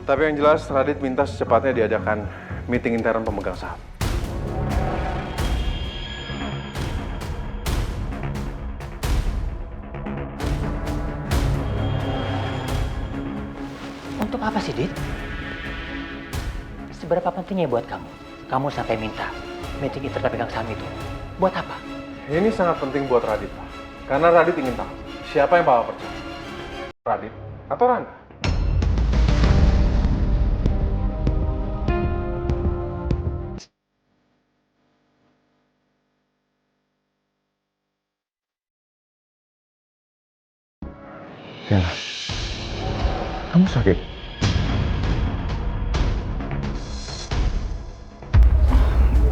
Tapi yang jelas Radit minta secepatnya diadakan meeting intern pemegang saham. Untuk apa sih, Dit? Seberapa pentingnya buat kamu? Kamu sampai minta meeting intern pemegang saham itu. Buat apa? Ini sangat penting buat Radit, Pak. Karena Radit ingin tahu siapa yang Papa percaya. Radit atau Rangga? Ya, kamu sakit?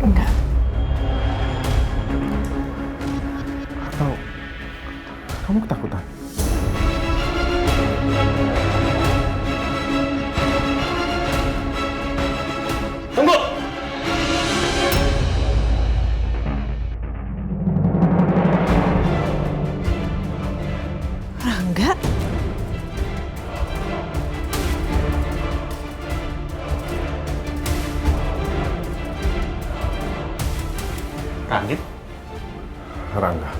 Enggak. Atau kamu ketakutan? Tunggu! Rangga? Radit? Rangga.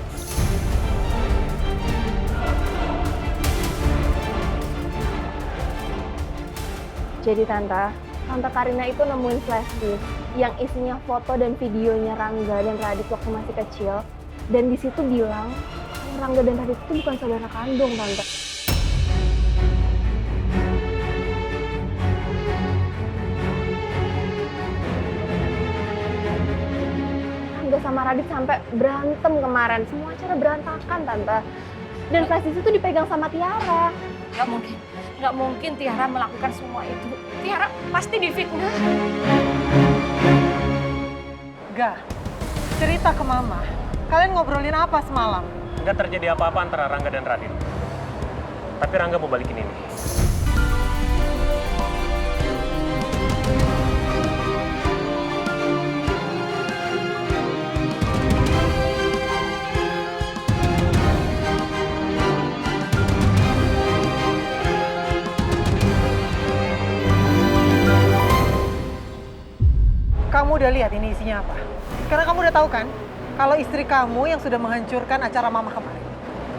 Jadi Tante Karina itu nemuin flash disk yang isinya foto dan videonya Rangga dan Radit waktu masih kecil. Dan di situ bilang kalau Rangga dan Radit itu bukan saudara kandung, Tante. Rangga sama Radit sampai berantem kemarin. Semua acara berantakan, Tante. Dan flash disk itu dipegang sama Tiara. Nggak mungkin Tiara melakukan semua itu. Tiara pasti difitnah. Enggak. Cerita ke Mama. Kalian ngobrolin apa semalam? Nggak terjadi apa-apa antara Rangga dan Radit. Tapi Rangga mau balikin ini. Kamu udah lihat ini isinya apa? Sekarang kamu udah tahu kan? Kalau istri kamu yang sudah menghancurkan acara Mama kemarin.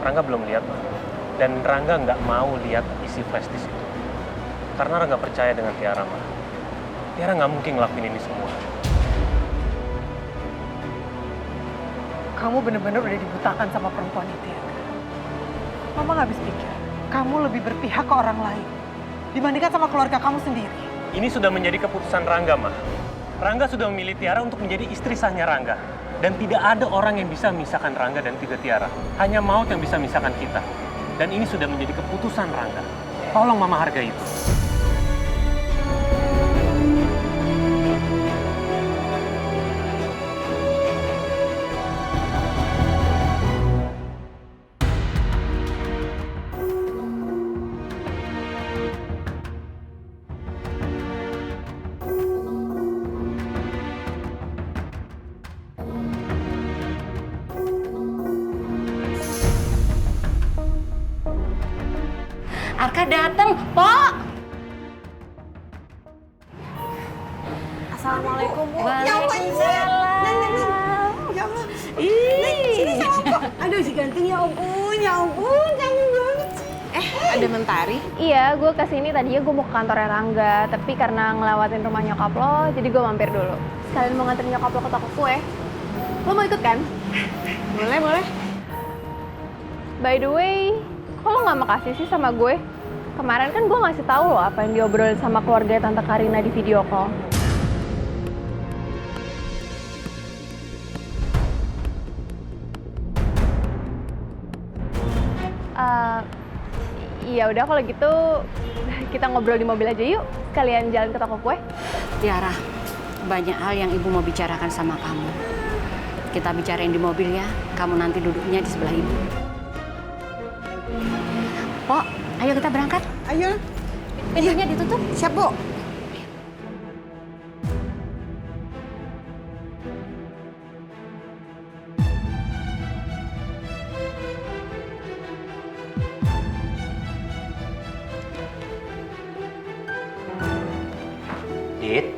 Rangga belum lihat, Ma. Dan Rangga nggak mau lihat isi flash disk itu. Karena Rangga percaya dengan Tiara, Ma. Tiara nggak mungkin ngelakuin ini semua. Kamu bener-bener udah dibutakan sama perempuan itu ya. Mama nggak habis pikir. Kamu lebih berpihak ke orang lain dibandingkan sama keluarga kamu sendiri. Ini sudah menjadi keputusan Rangga, Ma. Rangga sudah memilih Tiara untuk menjadi istri sahnya Rangga. Dan tidak ada orang yang bisa memisahkan Rangga dan juga Tiara. Hanya maut yang bisa memisahkan kita. Dan ini sudah menjadi keputusan Rangga. Tolong Mama hargai itu. Arka datang, Pak. Assalamualaikum, Bu. Waalaikumsalam. Ya Allah. Ih. Sini sama Pok. Aduh si ganteng ya ampun, kangen banget. Ada Mentari? Iya, gue kesini tadinya gue mau ke kantornya Rangga. Tapi karena ngelewatin rumah nyokap lo, jadi gue mampir dulu. Sekalian mau nganterin nyokap lo ke toko kue. Lo mau ikut kan? Boleh. By the way, kok lo gak makasih sih sama gue? Kemarin kan gue ngasih tahu lo apa yang diobrolin sama keluarga Tante Karina di video call. Iya udah kalau gitu kita ngobrol di mobil aja yuk. Sekalian jalan ke toko kue. Tiara, banyak hal yang Ibu mau bicarakan sama kamu. Kita bicarain di mobil ya. Kamu nanti duduknya di sebelah Ibu. Pok, ayo kita berangkat. Ayo, Pintunya ditutup. siap Bu. Dit,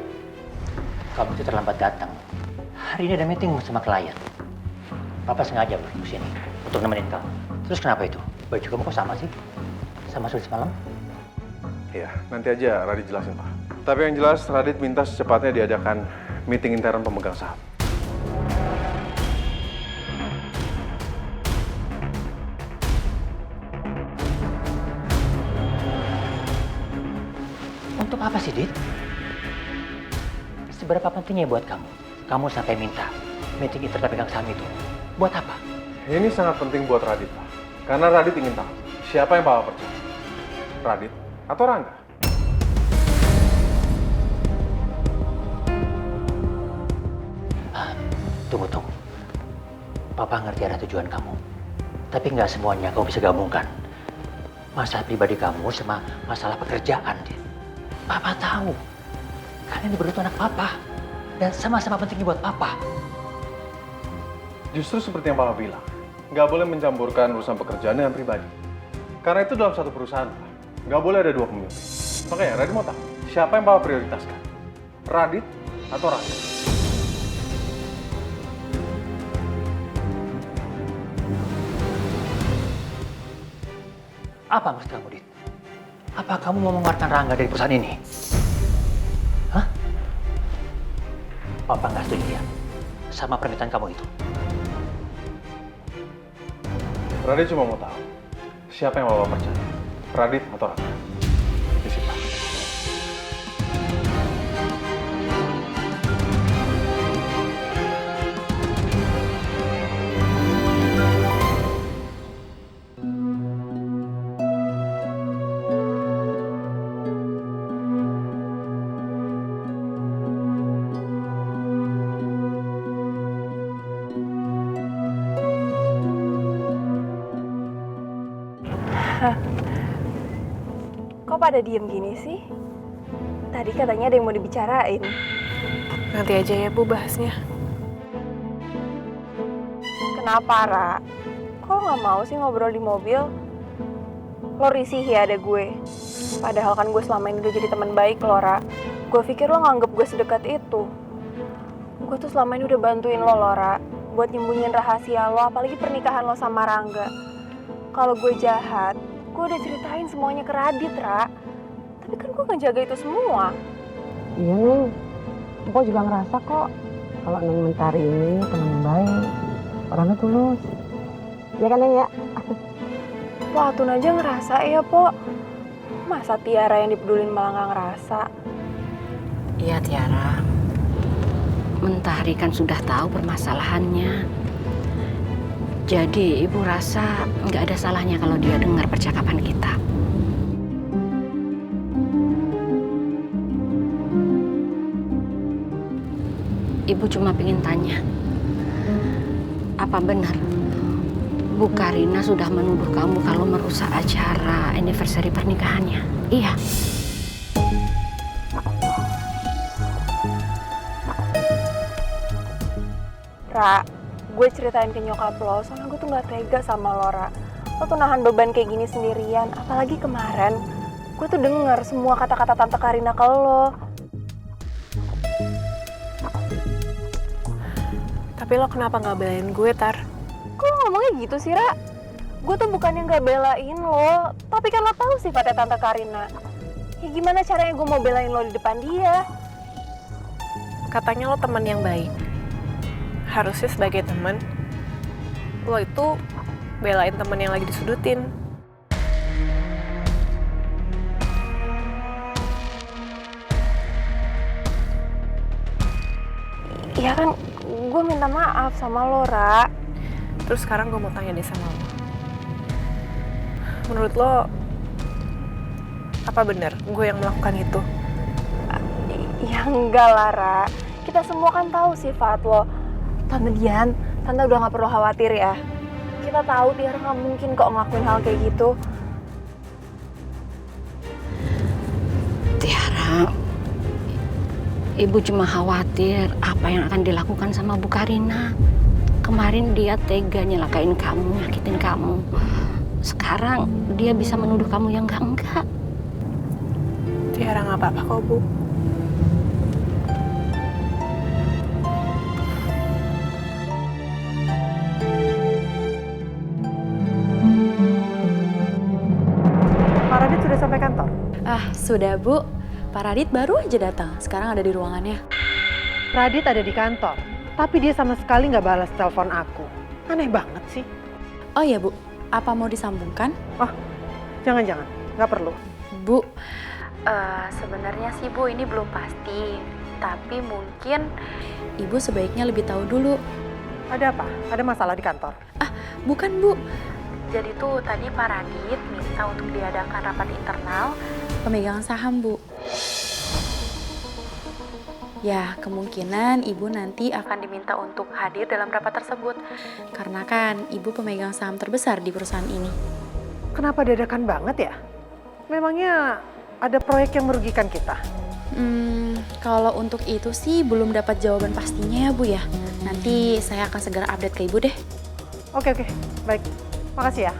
kamu itu terlambat datang. Hari ini ada meeting sama klien. Papa sengaja ke sini untuk nemenin kamu. Terus kenapa itu? Baju kamu kok sama sih? Sama sulit semalam? Iya, nanti aja Radit jelasin, Pak. Tapi yang jelas, Radit minta secepatnya diadakan meeting intern pemegang saham. Untuk apa sih, Dit? Seberapa pentingnya buat kamu? Kamu sampai minta meeting intern pemegang saham itu. Buat apa? Ini sangat penting buat Radit, Pak. Karena Radit ingin tahu siapa yang Papa percaya. Radit atau Rangga? Tunggu. Papa ngerti ada tujuan kamu. Tapi nggak semuanya kamu bisa gabungkan. Masalah pribadi kamu sama masalah pekerjaan, Dit. Papa tahu. Kalian berdua itu anak Papa. Dan sama-sama penting buat Papa. Justru seperti yang Papa bilang, nggak boleh mencampurkan urusan pekerjaan dengan pribadi. Karena itu dalam satu perusahaan, Pak. Nggak boleh ada dua pemimpin. Makanya Radit mau tahu, siapa yang Papa prioritaskan? Radit atau Rangga? Apa maksud kamu, Dit? Apa kamu mau mengeluarkan Rangga dari perusahaan ini? Hah? Papa nggak setuju ya sama permintaan kamu itu. Radit cuma mau tahu, siapa yang Papa percaya? Radit atau Rangga? Disimpan. Kok pada diem gini sih? Tadi katanya ada yang mau dibicarain. Nanti aja ya Bu bahasnya. Kenapa, Ra? Kok nggak mau sih ngobrol di mobil? Lo risih ya ada gue. Padahal kan gue selama ini udah jadi teman baik lo, Ra. Gue pikir lo nganggep gue sedekat itu. Gue tuh selama ini udah bantuin lo, Ra. Buat nyembunyiin rahasia lo, apalagi pernikahan lo sama Rangga. Kalau gue jahat, gue udah ceritain semuanya ke Radit, Ra. Tapi kan gue ngejaga itu semua. Iya Neng, Mpok juga ngerasa kok kalau Neng Mentari ini teman yang baik, orangnya tulus. Ya kan Neng ya? Wah, Atun aja ngerasa ya, Po. Masa Tiara yang dipedulin malah nggak ngerasa? Iya Tiara, Mentari kan sudah tahu permasalahannya. Jadi ibu rasa nggak ada salahnya kalau dia dengar percakapan kita. Ibu cuma pengen tanya, apa benar Bu Karina sudah menuduh kamu kalau merusak acara anniversary pernikahannya? Iya. Ra, gue ceritain ke nyokap lo, soalnya gue tuh gak tega sama lo, Ra. Lo tuh nahan beban kayak gini sendirian, apalagi kemarin gue tuh denger semua kata-kata Tante Karina ke lo. Tapi lo kenapa nggak belain gue, Tar? Kok lo ngomongnya gitu sih, Ra? Gue tuh bukannya gak belain lo, tapi kan lo tahu sifatnya Tante Karina. Ya gimana caranya gue mau belain lo di depan dia? Katanya lo teman yang baik. Harusnya sebagai teman, lo itu belain teman yang lagi disudutin. Iya kan, gue minta maaf sama lo, Ra. Terus sekarang gue mau tanya deh sama lo. Menurut lo, apa benar gue yang melakukan itu? Ya enggak lah, Ra. Kita semua kan tahu sifat lo. Tante Dian, Tante udah gak perlu khawatir ya. Kita tahu Tiara gak mungkin kok ngelakuin hal kayak gitu. Tiara, Ibu cuma khawatir apa yang akan dilakukan sama Bu Karina. Kemarin dia tega nyelakain kamu, nyakitin kamu. Sekarang dia bisa menuduh kamu yang enggak-enggak. Tiara nggak apa-apa kok, Bu. Sudah, Bu. Pak Radit baru aja datang. Sekarang ada di ruangannya. Radit ada di kantor, tapi dia sama sekali nggak balas telepon aku. Aneh banget sih. Oh iya, Bu. Apa mau disambungkan? Oh, jangan-jangan. Nggak perlu. Bu, sebenarnya sih Bu ini belum pasti. Tapi mungkin Ibu sebaiknya lebih tahu dulu. Ada apa? Ada masalah di kantor? Bukan, Bu. Jadi tuh tadi Pak Radit minta untuk diadakan rapat internal pemegang saham, Bu. Ya, kemungkinan Ibu nanti akan diminta untuk hadir dalam rapat tersebut. Karena kan Ibu pemegang saham terbesar di perusahaan ini. Kenapa dadakan banget ya? Memangnya ada proyek yang merugikan kita? Kalau untuk itu sih belum dapat jawaban pastinya ya, Bu ya. Nanti saya akan segera update ke Ibu deh. Oke, baik. Makasih ya.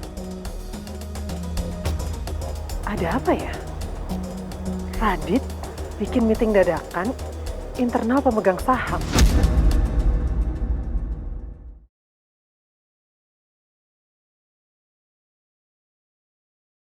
Ada apa ya? Radit bikin meeting dadakan internal pemegang saham.